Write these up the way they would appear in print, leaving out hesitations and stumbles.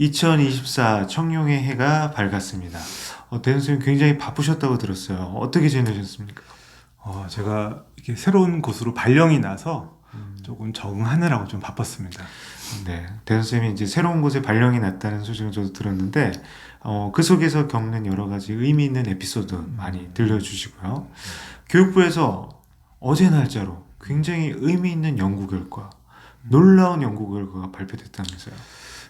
2024 청룡의 해가 밝았습니다. 대선 선생님 굉장히 바쁘셨다고 들었어요. 어떻게 지내셨습니까? 제가 이렇게 새로운 곳으로 발령이 나서 조금 적응하느라고 좀 바빴습니다. 네, 대선 선생님이 이제 새로운 곳에 발령이 났다는 소식을 저도 들었는데, 그 속에서 겪는 여러 가지 의미 있는 에피소드 많이 들려주시고요. 교육부에서 어제 날짜로 굉장히 의미 있는 연구 결과, 놀라운 연구 결과가 발표됐다면서요.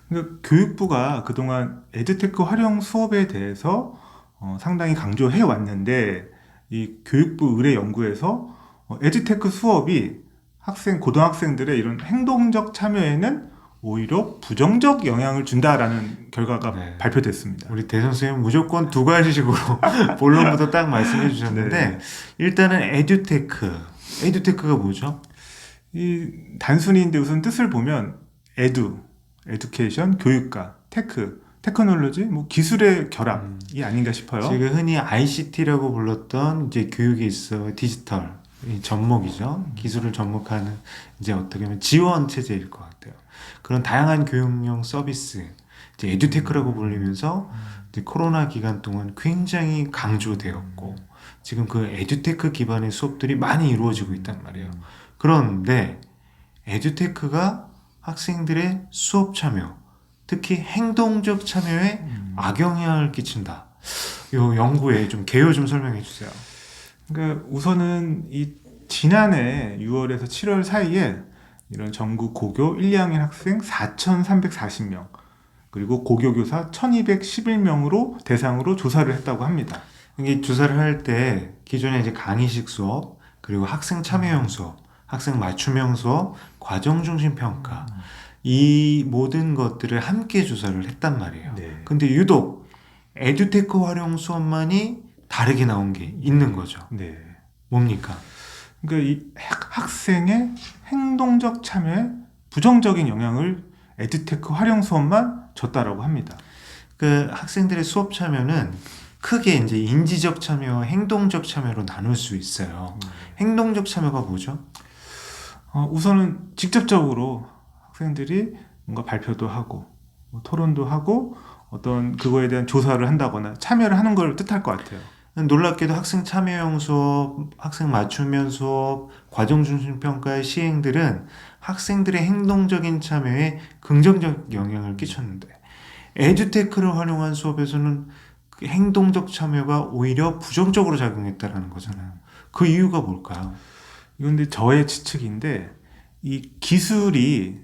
그러니까 교육부가 그동안 에듀테크 활용 수업에 대해서 상당히 강조해 왔는데 이 교육부 의뢰 연구에서 에듀테크 수업이 고등학생들의 이런 행동적 참여에는 오히려 부정적 영향을 준다라는 결과가 네. 발표됐습니다. 우리 대선 선생님 무조건 두 가지식으로 본론부터 딱 말씀해 주셨는데, 네. 일단은 에듀테크가 뭐죠? 이 단순히인데 우선 뜻을 보면 에듀케이션, 교육과 테크놀로지, 뭐 기술의 결합이 아닌가 싶어요. 제가 흔히 ICT라고 불렀던 이제 교육에 있어 디지털 이 접목이죠. 기술을 접목하는 이제 어떻게 보면 지원 체제일 것 같아요. 그런 다양한 교육용 서비스, 이제 에듀테크라고 불리면서 이제 코로나 기간 동안 굉장히 강조되었고, 지금 그 에듀테크 기반의 수업들이 많이 이루어지고 있단 말이에요. 그런데 에듀테크가 학생들의 수업 참여, 특히 행동적 참여에 악영향을 끼친다. 이 연구에 좀 개요 좀 설명해 주세요. 그러니까 우선은 이 지난해 6월에서 7월 사이에 이런 전국 고교 1, 2학년 학생 4,340명 그리고 고교 교사 1,211명으로 대상으로 조사를 했다고 합니다. 이게 조사를 할 때 기존에 이제 강의식 수업, 그리고 학생 참여형 수업, 학생 맞춤형 수업, 과정 중심 평가, 이 모든 것들을 함께 조사를 했단 말이에요. 네. 근데 유독 에듀테크 활용 수업만이 다르게 나온 게 있는 거죠. 네. 뭡니까? 그러니까 이 학생의 행동적 참여에 부정적인 영향을 에듀테크 활용 수업만 줬다라고 합니다. 그 학생들의 수업 참여는 크게 이제 인지적 참여와 행동적 참여로 나눌 수 있어요. 행동적 참여가 뭐죠? 우선은 직접적으로 학생들이 뭔가 발표도 하고 뭐 토론도 하고 어떤 그거에 대한 조사를 한다거나 참여를 하는 걸 뜻할 것 같아요. 놀랍게도 학생 참여형 수업, 학생 맞춤형 수업, 과정 중심 평가의 시행들은 학생들의 행동적인 참여에 긍정적 영향을 끼쳤는데, 에듀테크를 활용한 수업에서는 그 행동적 참여가 오히려 부정적으로 작용했다라는 거잖아요. 그 이유가 뭘까요? 이건 근데 저의 추측인데 이 기술이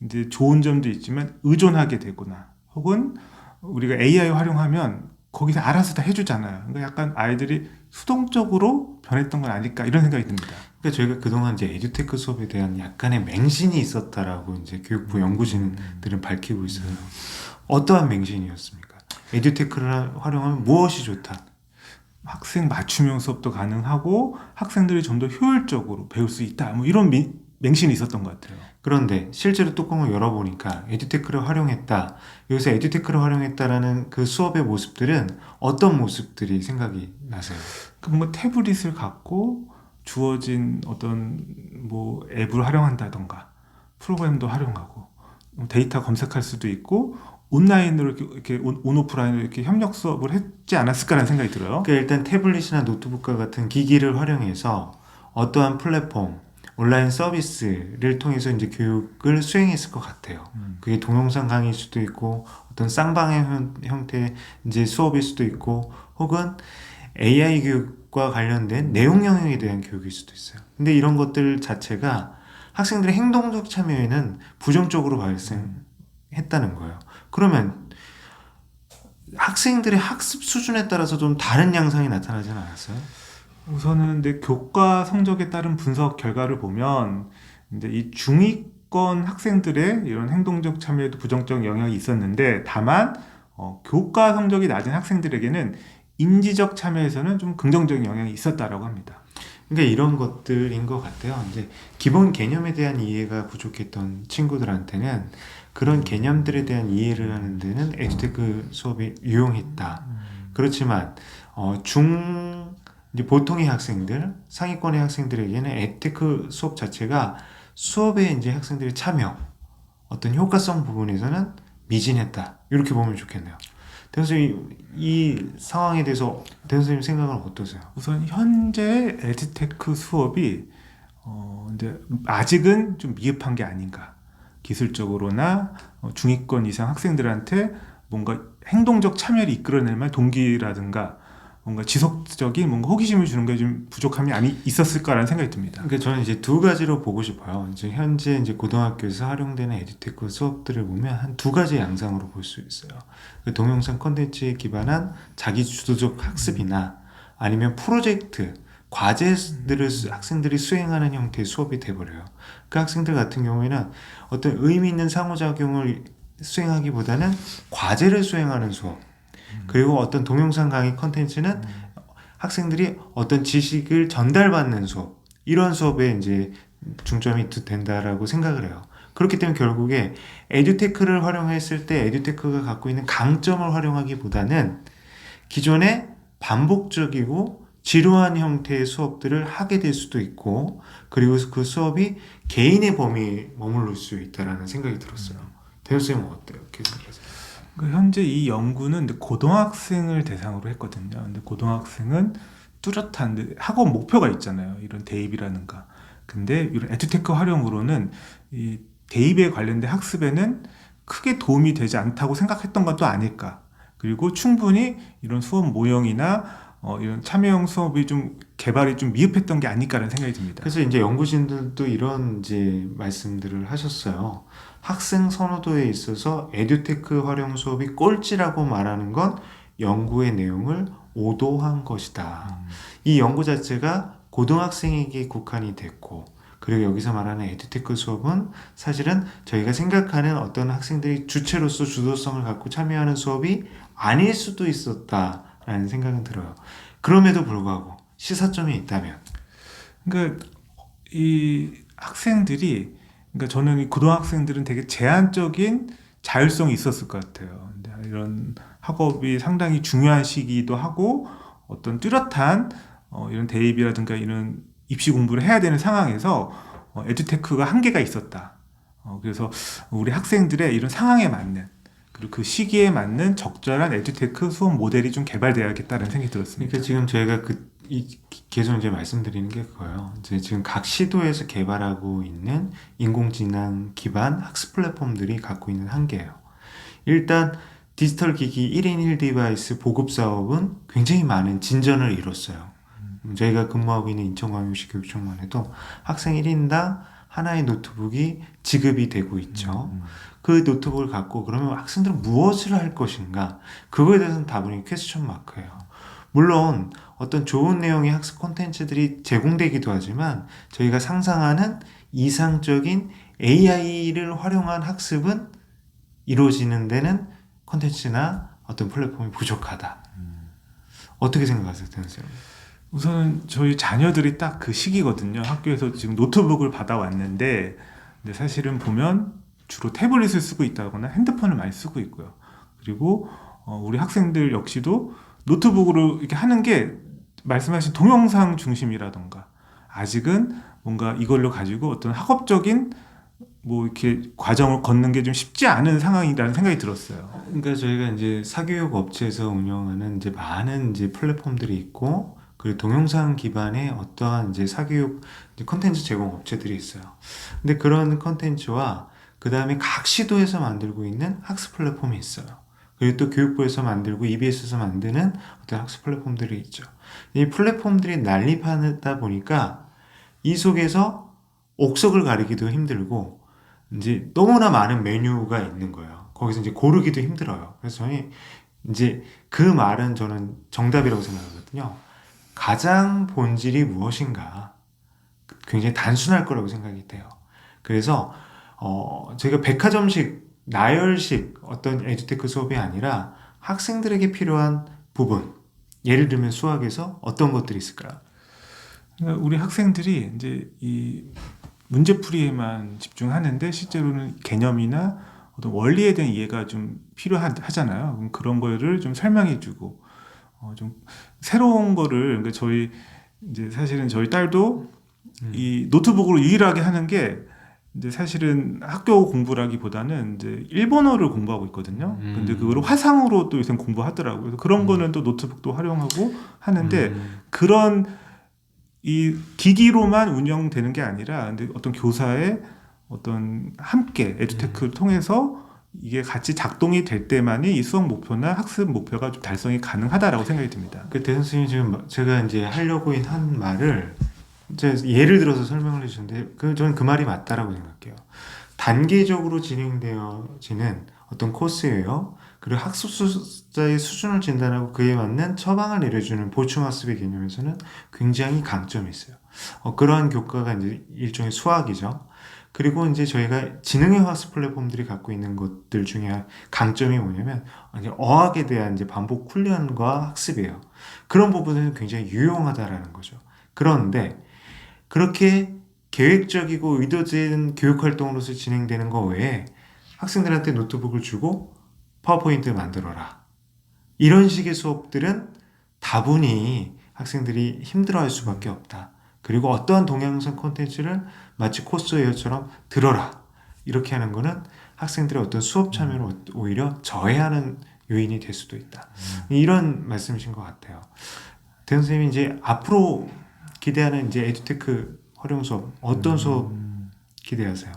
이제 좋은 점도 있지만 의존하게 되거나 혹은 우리가 AI 활용하면 거기서 알아서 다 해주잖아요. 그러니까 약간 아이들이 수동적으로 변했던 건 아닐까 이런 생각이 듭니다. 그러니까 저희가 그동안 이제 에듀테크 수업에 대한 약간의 맹신이 있었다라고 이제 교육부 연구진들은 밝히고 있어요. 어떠한 맹신이었습니까? 에듀테크를 활용하면 무엇이 좋다? 학생 맞춤형 수업도 가능하고 학생들이 좀 더 효율적으로 배울 수 있다. 뭐 이런 맹신이 있었던 것 같아요. 그런데 실제로 뚜껑을 열어보니까 에듀테크를 활용했다. 여기서 에듀테크를 활용했다라는 그 수업의 모습들은 어떤 모습들이 생각이 나세요? 뭔가 태블릿을 갖고 주어진 어떤 뭐 앱을 활용한다던가 프로그램도 활용하고 데이터 검색할 수도 있고 온라인으로 이렇게 온오프라인으로 이렇게 협력 수업을 했지 않았을까라는 생각이 들어요. 그러니까 일단 태블릿이나 노트북과 같은 기기를 활용해서 어떠한 플랫폼, 온라인 서비스를 통해서 이제 교육을 수행했을 것 같아요. 그게 동영상 강의일 수도 있고, 어떤 쌍방의 형태의 이제 수업일 수도 있고, 혹은 AI 교육과 관련된 내용 영역에 대한 교육일 수도 있어요. 근데 이런 것들 자체가 학생들의 행동적 참여에는 부정적으로 발생했다는 거예요. 그러면 학생들의 학습 수준에 따라서 좀 다른 양상이 나타나진 않았어요? 우선은 근데 교과 성적에 따른 분석 결과를 보면 이제 이 중위권 학생들의 이런 행동적 참여에도 부정적 영향이 있었는데 다만 교과 성적이 낮은 학생들에게는 인지적 참여에서는 좀 긍정적인 영향이 있었다라고 합니다. 그러니까 이런 것들인 것 같아요. 이제 기본 개념에 대한 이해가 부족했던 친구들한테는 그런 개념들에 대한 이해를 하는 데는 에듀테크 수업이 유용했다. 그렇지만 이제 보통의 학생들, 상위권의 학생들에게는 에듀테크 수업 자체가 수업에 이제 학생들의 참여, 어떤 효과성 부분에서는 미진했다. 이렇게 보면 좋겠네요. 대현 선생님, 이 상황에 대해서 대현 선생님 생각은 어떠세요? 우선 현재 에듀테크 수업이 이제 아직은 좀 미흡한 게 아닌가. 기술적으로나 중위권 이상 학생들한테 뭔가 행동적 참여를 이끌어낼 만한 동기라든가 뭔가 지속적인 뭔가 호기심을 주는 게 좀 부족함이 있었을까라는 생각이 듭니다. 그러니까 저는 이제 두 가지로 보고 싶어요. 이제 현재 이제 고등학교에서 활용되는 에듀테크 수업들을 보면 한 두 가지 양상으로 볼 수 있어요. 그 동영상 콘텐츠에 기반한 자기 주도적 학습이나 아니면 프로젝트, 과제들을 학생들이 수행하는 형태의 수업이 돼버려요. 그 학생들 같은 경우에는 어떤 의미 있는 상호작용을 수행하기보다는 과제를 수행하는 수업, 그리고 어떤 동영상 강의 콘텐츠는 학생들이 어떤 지식을 전달받는 수업, 이런 수업에 이제 중점이 된다라고 생각을 해요. 그렇기 때문에 결국에 에듀테크를 활용했을 때 에듀테크가 갖고 있는 강점을 활용하기보다는 기존의 반복적이고 지루한 형태의 수업들을 하게 될 수도 있고, 그리고 그 수업이 개인의 범위에 머무를 수 있다라는 생각이 들었어요. 대현 쌤은 어때요? 어떻게 생각하세요? 현재 이 연구는 이제 고등학생을 대상으로 했거든요. 근데 고등학생은 뚜렷한 학업 목표가 있잖아요. 이런 대입이라는가. 근데 이런 에듀테크 활용으로는 이 대입에 관련된 학습에는 크게 도움이 되지 않다고 생각했던 것도 아닐까. 그리고 충분히 이런 수업 모형이나 이런 참여형 수업이 좀 개발이 좀 미흡했던 게 아닐까라는 생각이 듭니다. 그래서 이제 연구진들도 이런 이제 말씀들을 하셨어요. 학생 선호도에 있어서 에듀테크 활용 수업이 꼴찌라고 말하는 건 연구의 내용을 오도한 것이다. 이 연구 자체가 고등학생에게 국한이 됐고, 그리고 여기서 말하는 에듀테크 수업은 사실은 저희가 생각하는 어떤 학생들이 주체로서 주도성을 갖고 참여하는 수업이 아닐 수도 있었다라는 생각은 들어요. 그럼에도 불구하고 시사점이 있다면, 그러니까 이 학생들이, 그러니까 저는 이 고등학생들은 되게 제한적인 자율성이 있었을 것 같아요. 근데 이런 학업이 상당히 중요한 시기이기도 하고 어떤 뚜렷한 이런 대입이라든가 이런 입시 공부를 해야 되는 상황에서 에듀테크가 한계가 있었다. 그래서 우리 학생들의 이런 상황에 맞는, 그리고 그 시기에 맞는 적절한 에듀테크 수업 모델이 좀 개발되어야겠다는 생각이 들었습니다. 그러니까 지금 저희가 계속 이제 말씀드리는 게 그거예요. 이제 지금 각 시도에서 개발하고 있는 인공지능 기반 학습 플랫폼들이 갖고 있는 한계예요. 일단 디지털 기기 1인 1디바이스 보급 사업은 굉장히 많은 진전을 이뤘어요. 저희가 근무하고 있는 인천광역시 교육청만 해도 학생 1인당 하나의 노트북이 지급이 되고 있죠. 그 노트북을 갖고 그러면 학생들은 무엇을 할 것인가? 그거에 대해서는 다분히 퀘스천 마크예요. 물론 어떤 좋은 내용의 학습 콘텐츠들이 제공되기도 하지만 저희가 상상하는 이상적인 AI를 활용한 학습은 이루어지는 데는 콘텐츠나 어떤 플랫폼이 부족하다. 어떻게 생각하세요, 선생님? 우선은 저희 자녀들이 딱 그 시기거든요. 학교에서 지금 노트북을 받아왔는데, 근데 사실은 보면 주로 태블릿을 쓰고 있다거나 핸드폰을 많이 쓰고 있고요. 그리고 우리 학생들 역시도 노트북으로 이렇게 하는 게 말씀하신 동영상 중심이라던가, 아직은 뭔가 이걸로 가지고 어떤 학업적인 뭐 이렇게 과정을 걷는 게 좀 쉽지 않은 상황이라는 생각이 들었어요. 그러니까 저희가 이제 사교육 업체에서 운영하는 이제 많은 이제 플랫폼들이 있고, 그리고 동영상 기반의 어떠한 이제 사교육 콘텐츠 제공 업체들이 있어요. 근데 그런 콘텐츠와 그 다음에 각 시도에서 만들고 있는 학습 플랫폼이 있어요. 그리고 또 교육부에서 만들고 EBS에서 만드는 어떤 학습 플랫폼들이 있죠. 이 플랫폼들이 난립하다 보니까 이 속에서 옥석을 가리기도 힘들고, 이제 너무나 많은 메뉴가 있는 거예요. 거기서 이제 고르기도 힘들어요. 그래서 저는 이제 그 말은 저는 정답이라고 생각하거든요. 가장 본질이 무엇인가? 굉장히 단순할 거라고 생각이 돼요. 그래서 제가 백화점식, 나열식 어떤 에듀테크 수업이 아니라 학생들에게 필요한 부분, 예를 들면 수학에서 어떤 것들이 있을까요? 그러니까 우리 학생들이 이제 이 문제풀이에만 집중하는데 실제로는 개념이나 어떤 원리에 대한 이해가 좀 필요하잖아요. 그럼 그런 거를 좀 설명해주고 좀 새로운 거를, 그러니까 저희 이제 사실은 저희 딸도 이 노트북으로 유일하게 하는 게 이제 사실은 학교 공부라기보다는 이제 일본어를 공부하고 있거든요. 근데 그거를 화상으로 또 요새 공부하더라고요. 그래서 그런 거는 또 노트북도 활용하고 하는데 그런 이 기기로만 운영되는 게 아니라 근데 어떤 교사의 어떤 함께 에듀테크를 통해서 이게 같이 작동이 될 때만이 이 수업 목표나 학습 목표가 좀 달성이 가능하다라고 생각이 듭니다. 그 대선 선생님 지금 제가 이제 하려고 한 말을 이제 예를 들어서 설명을 해주셨는데 저는 그 말이 맞다라고 생각해요. 단계적으로 진행되어지는 어떤 코스예요. 그리고 학습자의 수준을 진단하고 그에 맞는 처방을 내려주는 보충학습의 개념에서는 굉장히 강점이 있어요. 그러한 교과가 이제 일종의 수학이죠. 그리고 이제 저희가 지능형 학습 플랫폼들이 갖고 있는 것들 중에 강점이 뭐냐면 이제 어학에 대한 이제 반복 훈련과 학습이에요. 그런 부분은 굉장히 유용하다라는 거죠. 그런데 그렇게 계획적이고 의도된 교육 활동으로서 진행되는 거 외에 학생들한테 노트북을 주고 파워포인트를 만들어라. 이런 식의 수업들은 다분히 학생들이 힘들어할 수밖에 없다. 그리고 어떠한 동영상 콘텐츠를 마치 코스웨어처럼 들어라. 이렇게 하는 거는 학생들의 어떤 수업 참여를 오히려 저해하는 요인이 될 수도 있다. 이런 말씀이신 것 같아요. 대선 선생님이 이제 앞으로 기대하는 이제 에듀테크 활용 수업 어떤 수업 기대하세요?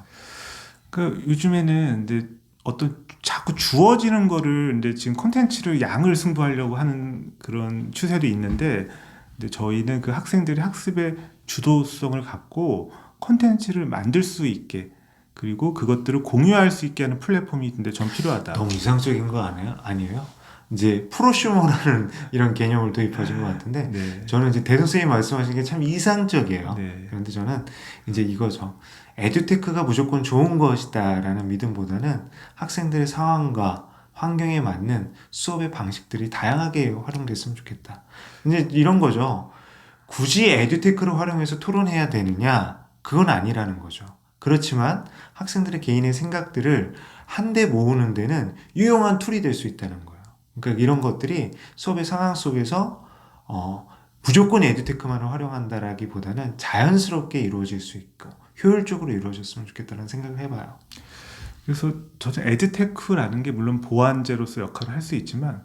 그 요즘에는 이제 어떤 자꾸 주어지는 거를 이제 지금 콘텐츠를 양을 승부하려고 하는 그런 추세도 있는데 근데 저희는 그 학생들이 학습의 주도성을 갖고 콘텐츠를 만들 수 있게 그리고 그것들을 공유할 수 있게 하는 플랫폼이 근데 전 필요하다. 너무 이상적인 거 아니에요? 이제 프로슈머라는 이런 개념을 도입하신 것 같은데 네. 저는 이제 대선 선생님 말씀하신 게 참 이상적이에요. 네. 그런데 저는 이제 이거죠. 에듀테크가 무조건 좋은 것이다라는 믿음보다는 학생들의 상황과 환경에 맞는 수업의 방식들이 다양하게 활용됐으면 좋겠다. 이제 이런 거죠. 굳이 에듀테크를 활용해서 토론해야 되느냐? 그건 아니라는 거죠. 그렇지만 학생들의 개인의 생각들을 한데 모으는 데는 유용한 툴이 될 수 있다는 거예요. 그러니까 이런 것들이 수업의 상황 속에서 무조건 에듀테크만을 활용한다라기보다는 자연스럽게 이루어질 수 있고 효율적으로 이루어졌으면 좋겠다는 생각을 해봐요. 그래서 저는 에듀테크라는 게 물론 보완제로서 역할을 할 수 있지만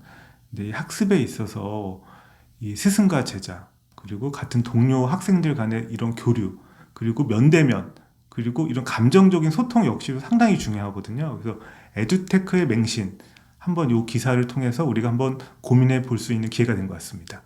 근데 이 학습에 있어서 이 스승과 제자 그리고 같은 동료 학생들 간의 이런 교류 그리고 면대면 그리고 이런 감정적인 소통 역시도 상당히 중요하거든요. 그래서 에듀테크의 맹신 한번 이 기사를 통해서 우리가 한번 고민해 볼 수 있는 기회가 된 것 같습니다.